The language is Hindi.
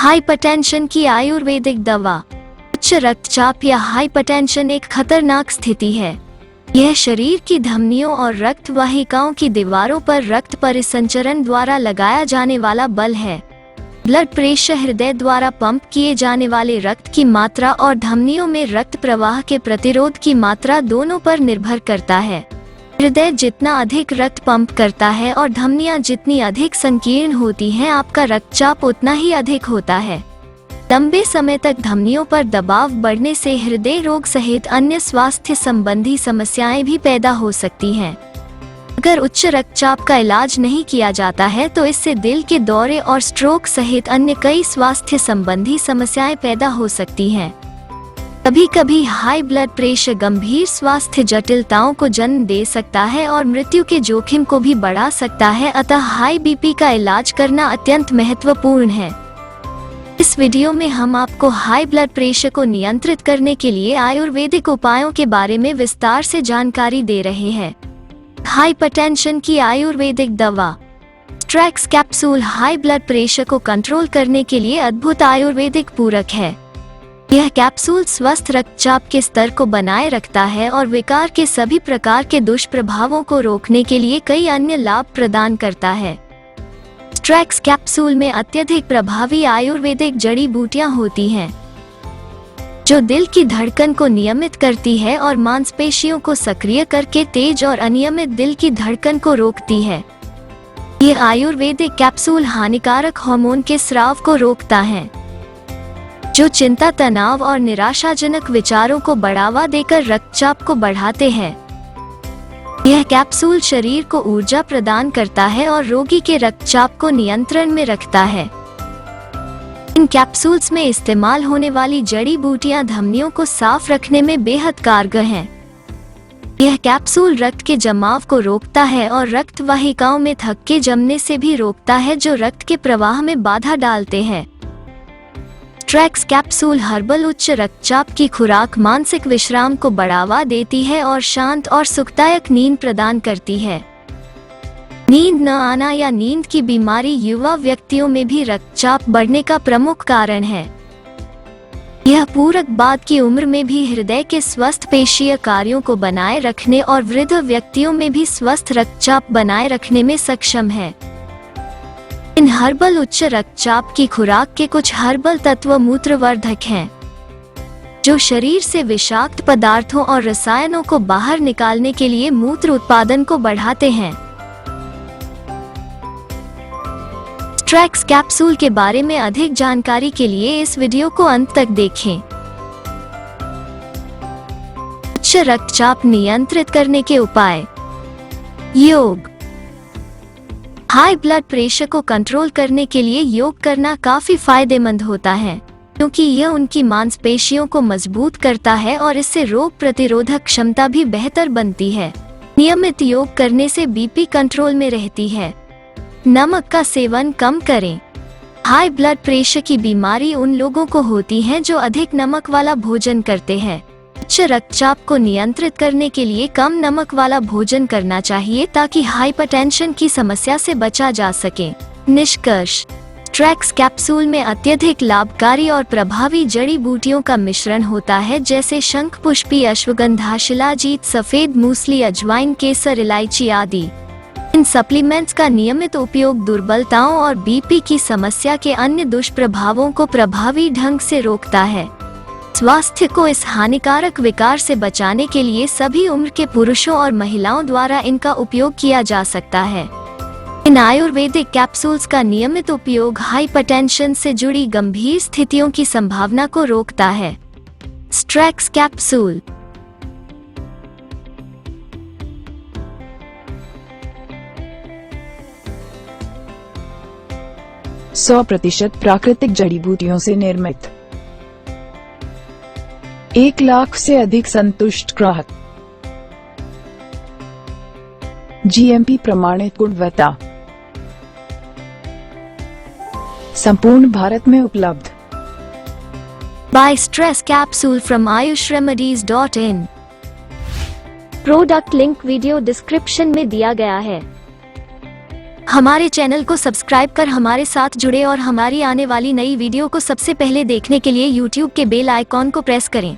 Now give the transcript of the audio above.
हाइपरटेंशन की आयुर्वेदिक दवा। उच्च रक्तचाप या हाइपरटेंशन एक खतरनाक स्थिति है। यह शरीर की धमनियों और रक्त वाहिकाओं की दीवारों पर रक्त परिसंचरण द्वारा लगाया जाने वाला बल है। ब्लड प्रेशर हृदय द्वारा पंप किए जाने वाले रक्त की मात्रा और धमनियों में रक्त प्रवाह के प्रतिरोध की मात्रा दोनों पर निर्भर करता है। हृदय जितना अधिक रक्त पंप करता है और धमनियां जितनी अधिक संकीर्ण होती हैं, आपका रक्तचाप उतना ही अधिक होता है। लंबे समय तक धमनियों पर दबाव बढ़ने से हृदय रोग सहित अन्य स्वास्थ्य संबंधी समस्याएं भी पैदा हो सकती हैं। अगर उच्च रक्तचाप का इलाज नहीं किया जाता है तो इससे दिल के दौरे और स्ट्रोक सहित अन्य कई स्वास्थ्य संबंधी समस्याएं पैदा हो सकती हैं। कभी कभी हाई ब्लड प्रेशर गंभीर स्वास्थ्य जटिलताओं को जन्म दे सकता है और मृत्यु के जोखिम को भी बढ़ा सकता है, अतः हाई बीपी का इलाज करना अत्यंत महत्वपूर्ण है। इस वीडियो में हम आपको हाई ब्लड प्रेशर को नियंत्रित करने के लिए आयुर्वेदिक उपायों के बारे में विस्तार से जानकारी दे रहे हैं। हाइपरटेंशन की आयुर्वेदिक दवा। स्ट्रैक्स कैप्सूल हाई ब्लड प्रेशर को कंट्रोल करने के लिए अद्भुत आयुर्वेदिक पूरक है। यह कैप्सूल स्वस्थ रक्तचाप के स्तर को बनाए रखता है और विकार के सभी प्रकार के दुष्प्रभावों को रोकने के लिए कई अन्य लाभ प्रदान करता है। स्ट्रैक्स कैप्सूल में अत्यधिक प्रभावी आयुर्वेदिक जड़ी बूटियां होती हैं, जो दिल की धड़कन को नियमित करती है और मांसपेशियों को सक्रिय करके तेज और अनियमित दिल की धड़कन को रोकती है। ये आयुर्वेदिक कैप्सूल हानिकारक हार्मोन के स्राव को रोकता है, जो चिंता, तनाव और निराशाजनक विचारों को बढ़ावा देकर रक्तचाप को बढ़ाते हैं। यह कैप्सूल शरीर को ऊर्जा प्रदान करता है और रोगी के रक्तचाप को नियंत्रण में रखता है। इन कैप्सूल्स में इस्तेमाल होने वाली जड़ी बूटियां धमनियों को साफ रखने में बेहद कारगर हैं। यह कैप्सूल रक्त के जमाव को रोकता है और रक्त वाहिकाओं में थक्के जमने से भी रोकता है, जो रक्त के प्रवाह में बाधा डालते हैं। स्ट्रैक्स कैप्सूल हर्बल उच्च रक्तचाप की खुराक मानसिक विश्राम को बढ़ावा देती है और शांत और सुखदायक नींद प्रदान करती है। नींद न आना या नींद की बीमारी युवा व्यक्तियों में भी रक्तचाप बढ़ने का प्रमुख कारण है। यह पूरक बाद की उम्र में भी हृदय के स्वस्थ पेशीय कार्यों को बनाए रखने और वृद्ध व्यक्तियों में भी स्वस्थ रक्तचाप बनाए रखने में सक्षम है। इन हर्बल उच्च रक्तचाप की खुराक के कुछ हर्बल तत्व मूत्रवर्धक हैं, जो शरीर से विषाक्त पदार्थों और रसायनों को बाहर निकालने के लिए मूत्र उत्पादन को बढ़ाते हैं। स्ट्रैक्स कैप्सूल के बारे में अधिक जानकारी के लिए इस वीडियो को अंत तक देखें। उच्च रक्तचाप नियंत्रित करने के उपाय। योग। हाई ब्लड प्रेशर को कंट्रोल करने के लिए योग करना काफी फायदेमंद होता है, क्योंकि यह उनकी मांसपेशियों को मजबूत करता है और इससे रोग प्रतिरोधक क्षमता भी बेहतर बनती है। नियमित योग करने से बीपी कंट्रोल में रहती है। नमक का सेवन कम करें। हाई ब्लड प्रेशर की बीमारी उन लोगों को होती है जो अधिक नमक वाला भोजन करते हैं। उच्च रक्तचाप को नियंत्रित करने के लिए कम नमक वाला भोजन करना चाहिए, ताकि हाइपरटेंशन की समस्या से बचा जा सके। निष्कर्ष। स्ट्रैक्स कैप्सूल में अत्यधिक लाभकारी और प्रभावी जड़ी बूटियों का मिश्रण होता है, जैसे शंखपुष्पी, अश्वगंधा, शिलाजीत, सफेद मूसली, अजवाइन, केसर, इलायची आदि। इन सप्लीमेंट्स का नियमित उपयोग दुर्बलताओं और बीपी की समस्या के अन्य दुष्प्रभावों को प्रभावी ढंग से रोकता है। स्वास्थ्य को इस हानिकारक विकार से बचाने के लिए सभी उम्र के पुरुषों और महिलाओं द्वारा इनका उपयोग किया जा सकता है। इन आयुर्वेदिक कैप्सूल्स का नियमित उपयोग हाइपरटेंशन से जुड़ी गंभीर स्थितियों की संभावना को रोकता है। स्ट्रैक्स कैप्सूल। सौ प्रतिशत प्राकृतिक जड़ी बूटियों से निर्मित, 1 लाख से अधिक संतुष्ट ग्राहक, जीएमपी प्रमाणित गुणवत्ता, संपूर्ण भारत में उपलब्ध। Buy stress capsule from ayushremedies.in। Product link video description में दिया गया है। हमारे चैनल को सब्सक्राइब कर हमारे साथ जुड़े और हमारी आने वाली नई वीडियो को सबसे पहले देखने के लिए YouTube के बेल आइकॉन को प्रेस करें।